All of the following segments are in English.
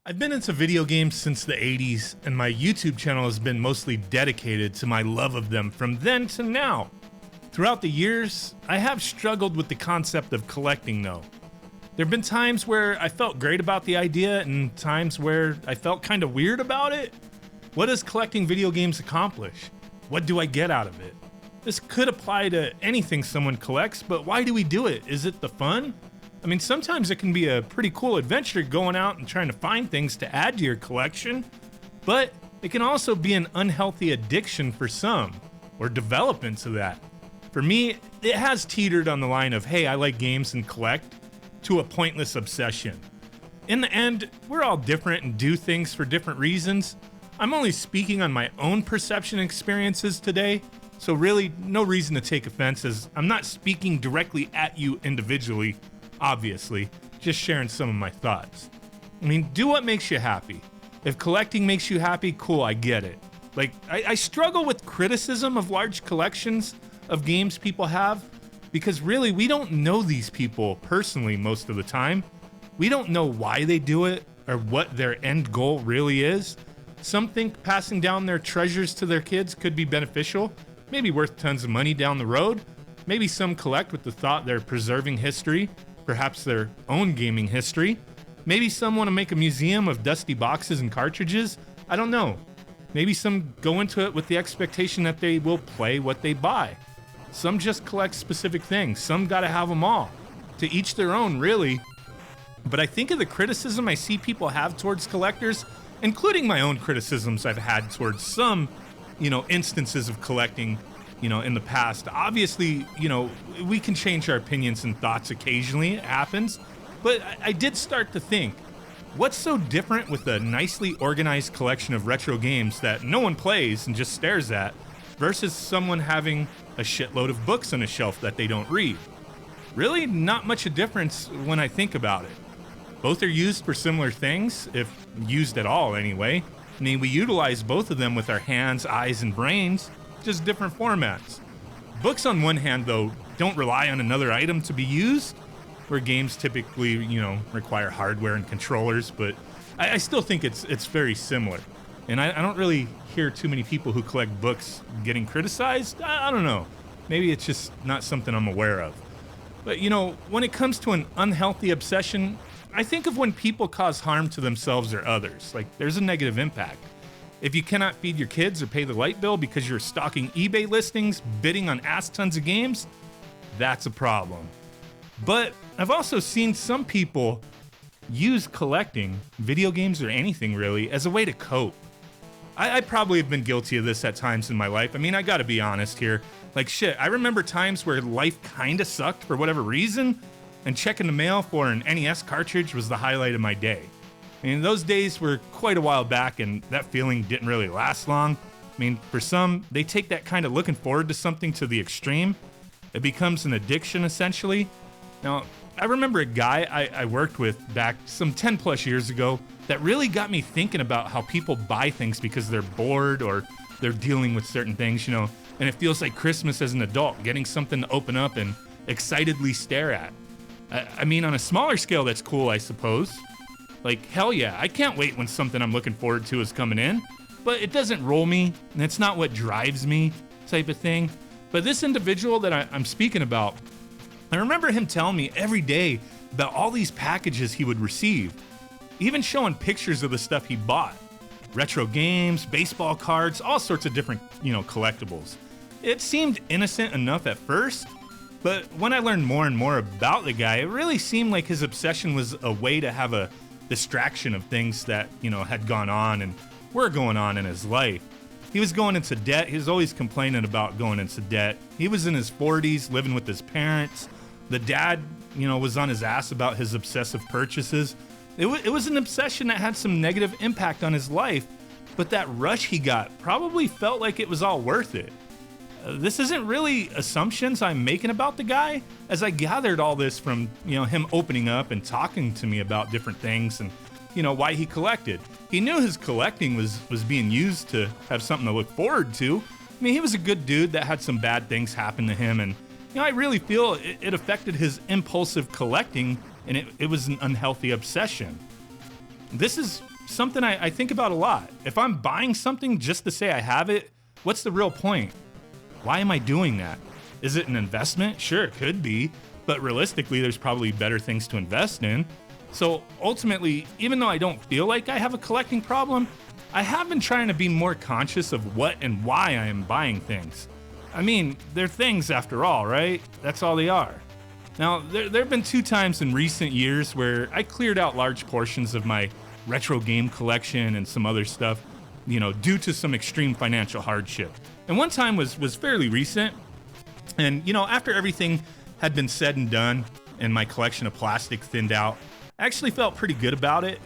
I've been into video games since the 80s, and my YouTube channel has been mostly dedicated to my love of them from then to now. Throughout the years, I have struggled with the concept of collecting though. There have been times where I felt great about the idea and times where I felt kind of weird about it. What does collecting video games accomplish? What do I get out of it? This could apply to anything someone collects, but why do we do it? Is it the fun? I mean, sometimes it can be a pretty cool adventure going out and trying to find things to add to your collection, but it can also be an unhealthy addiction for some, or develop into that. For me, it has teetered on the line of, hey, I like games and collect, to a pointless obsession. In the end, we're all different and do things for different reasons. I'm only speaking on my own perception and experiences today, so really no reason to take offense, as I'm not speaking directly at you individually. Obviously, just sharing some of my thoughts. I mean, do what makes you happy. If collecting makes you happy, cool, I get it. Like, I struggle with criticism of large collections of games people have, because really, we don't know these people personally most of the time. We don't know why they do it or what their end goal really is. Some think passing down their treasures to their kids could be beneficial, maybe worth tons of money down the road. Maybe some collect with the thought they're preserving history, perhaps their own gaming history. Maybe some want to make a museum of dusty boxes and cartridges. I don't know. Maybe some go into it with the expectation that they will play what they buy. Some just collect specific things. Some gotta have them all. To each their own, really. But I think of the criticism I see people have towards collectors, including my own criticisms I've had towards some, instances of collecting, in the past. Obviously, we can change our opinions and thoughts occasionally. It happens. But I did start to think, what's so different with a nicely organized collection of retro games that no one plays and just stares at versus someone having a shitload of books on a shelf that they don't read? Really, not much a difference when I think about it. Both are used for similar things, if used at all anyway. I mean, we utilize both of them with our hands, eyes, and brains, just different formats. Books, on one hand, though, don't rely on another item to be used, where games typically, require hardware and controllers, but I still think it's very similar. And I don't really hear too many people who collect books getting criticized. I don't know. Maybe it's just not something I'm aware of. But, when it comes to an unhealthy obsession, I think of when people cause harm to themselves or others. Like, there's a negative impact. If you cannot feed your kids or pay the light bill because you're stalking eBay listings, bidding on ass tons of games, that's a problem. But I've also seen some people use collecting, video games or anything really, as a way to cope. I probably have been guilty of this at times in my life. I mean, I gotta be honest here. Like, shit, I remember times where life kinda sucked for whatever reason, and checking the mail for an NES cartridge was the highlight of my day. I mean, those days were quite a while back, and that feeling didn't really last long. I mean, for some, they take that kind of looking forward to something to the extreme. It becomes an addiction, essentially. Now, I remember a guy I worked with back some 10 plus years ago that really got me thinking about how people buy things because they're bored or they're dealing with certain things, and it feels like Christmas as an adult, getting something to open up and excitedly stare at. I mean, on a smaller scale, that's cool, I suppose. Like, hell yeah, I can't wait when something I'm looking forward to is coming in, but it doesn't roll me, and it's not what drives me, type of thing. But this individual that I'm speaking about, I remember him telling me every day about all these packages he would receive, even showing pictures of the stuff he bought. Retro games, baseball cards, all sorts of different, collectibles. It seemed innocent enough at first, but when I learned more and more about the guy, it really seemed like his obsession was a way to have a distraction of things that, had gone on and were going on in his life. He was going into debt. He was always complaining about going into debt. He was in his 40s, living with his parents. The dad, was on his ass about his obsessive purchases. It was an obsession that had some negative impact on his life, but that rush he got probably felt like it was all worth it. This isn't really assumptions I'm making about the guy, as I gathered all this from, him opening up and talking to me about different things and, why he collected. He knew his collecting was being used to have something to look forward to. I mean, he was a good dude that had some bad things happen to him, and, I really feel it affected his impulsive collecting, and it was an unhealthy obsession. This is something I think about a lot. If I'm buying something just to say I have it, what's the real point? Why am I doing that? Is it an investment? Sure, it could be, but realistically, there's probably better things to invest in. So ultimately, even though I don't feel like I have a collecting problem, I have been trying to be more conscious of what and why I am buying things. I mean, they're things after all, right? That's all they are. Now, there have been 2 times in recent years where I cleared out large portions of my retro game collection and some other stuff, due to some extreme financial hardship. And one time was fairly recent. And, after everything had been said and done and my collection of plastic thinned out, I actually felt pretty good about it.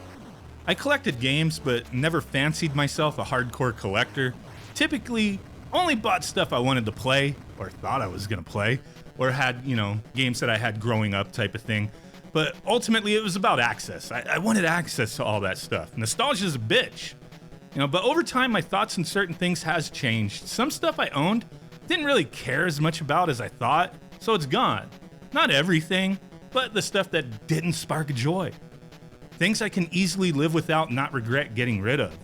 I collected games, but never fancied myself a hardcore collector. Typically, only bought stuff I wanted to play, or thought I was gonna play, or had, games that I had growing up type of thing. But ultimately, it was about access. I wanted access to all that stuff. Nostalgia's a bitch. But over time, my thoughts on certain things has changed. Some stuff I owned, didn't really care as much about as I thought, so it's gone. Not everything, but the stuff that didn't spark joy. Things I can easily live without and not regret getting rid of.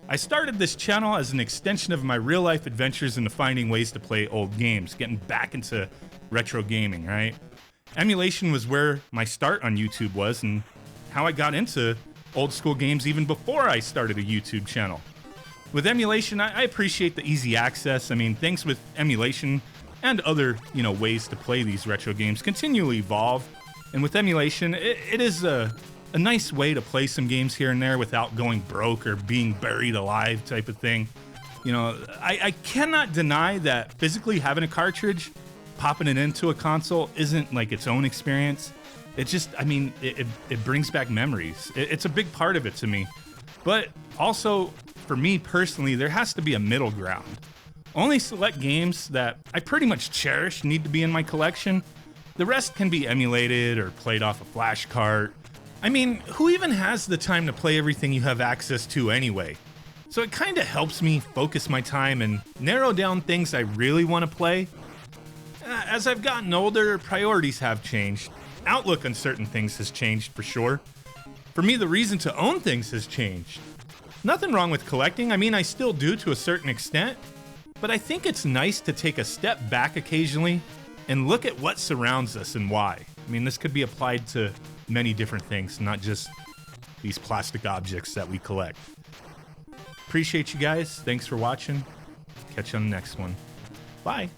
I started this channel as an extension of my real life adventures into finding ways to play old games, getting back into retro gaming, right? Emulation was where my start on YouTube was and how I got into old school games even before I started a YouTube channel. With emulation, I appreciate the easy access. I mean, things with emulation and other, ways to play these retro games continually evolve. And with emulation, it is a nice way to play some games here and there without going broke or being buried alive type of thing. I cannot deny that physically having a cartridge, popping it into a console isn't like its own experience. It just, it brings back memories. It's a big part of it to me. But also, for me personally, there has to be a middle ground. Only select games that I pretty much cherish need to be in my collection. The rest can be emulated or played off a flash cart. I mean, who even has the time to play everything you have access to anyway? So it kind of helps me focus my time and narrow down things I really want to play. As I've gotten older, priorities have changed. Outlook on certain things has changed for sure. For me, the reason to own things has changed. Nothing wrong with collecting. I still do to a certain extent. But I think it's nice to take a step back occasionally and look at what surrounds us and why. This could be applied to many different things, not just these plastic objects that we collect. Appreciate you guys. Thanks for watching. Catch you on the next one. Bye.